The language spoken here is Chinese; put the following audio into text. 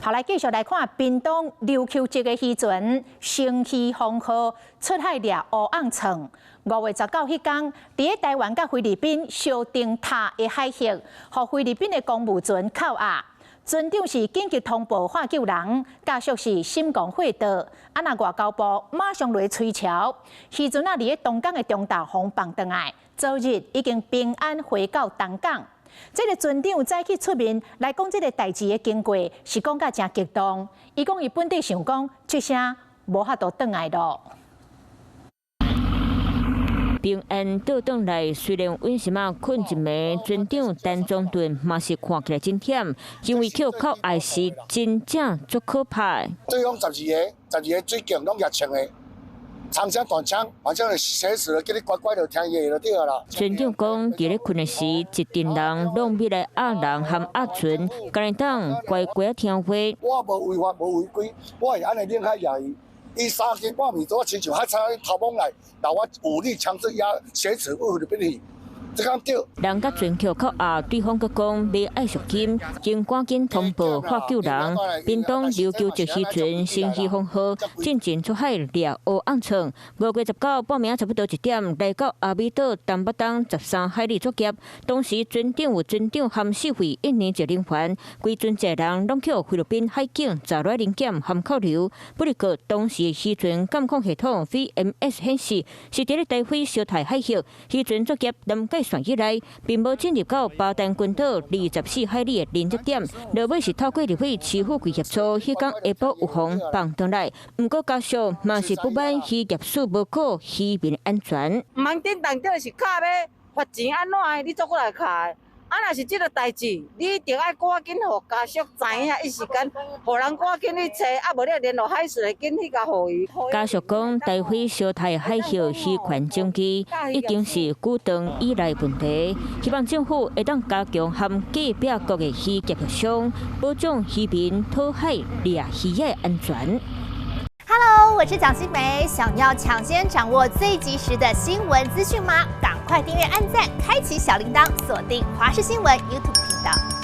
好，来继续来看屏东琉球节的渔船生气风号出海掠乌昂床。5月19迄天，伫台湾甲菲律宾小丁塔的海域，互菲律宾的公务船扣押。船长是紧急通报化救人，家属是心肝火倒。那外交部马上来催侨，渔船伫咧东港的中大风放倒来，昨日已经平安回到东港。这个船长早起出面来讲，这个代志的经过是讲甲真激动。伊讲伊本地想讲，这声无法度转来咯。平安倒转来，虽然为什么困一暝，船长陈宗顿嘛是看起来真忝，因为扣靠碍时真正足可怕。对方12个水警拢热枪的。 长枪短枪，反正写死了，叫你乖乖的听话就对啦。船长讲，伫咧困的时，一群人拢要来压人和压船，家己当乖乖听话。我无违法，无违规，我会安尼领开亚伊。伊3更半暝多亲像海差头往来，让我武力强制押挟持误的兵器。 人甲船扣扣押，对方佫讲要爱赎金，经赶紧通报化救人。屏东琉球节渔船生气风号进前出海掠乌昂床。5月19报名差不多1点，来到阿美岛东北东13海里作业。当时船长有船长含4位印尼籍人员，规船1人拢去菲律宾海警查来临检含扣留。不过当时渔船监控系统 VMS 显示是伫咧台菲小台海域，渔船作业南界。 船以来，并无进入到巴丹群岛24海里的连接点，落尾是透过入去市府规业处，迄天下晡有风放倒来。不过家属嘛是不满渔业署无顾渔民安全。唔通顶当着是卡要罚钱安怎的？你做过来卡？啊，若是即个代志，你一定爱赶紧互家属知影，一时间互人赶紧去找，啊无你联络海事的紧去甲互伊。家属讲，台菲小台海域渔权证据已经是久长以来问题，希望政府会当加强和隔壁国的渔业协商，保障渔民讨海掠鱼的安全。 Hello， 我是蒋欣梅。想要抢先掌握最及时的新闻资讯吗？赶快订阅、按赞、开启小铃铛，锁定华视新闻 YouTube 频道。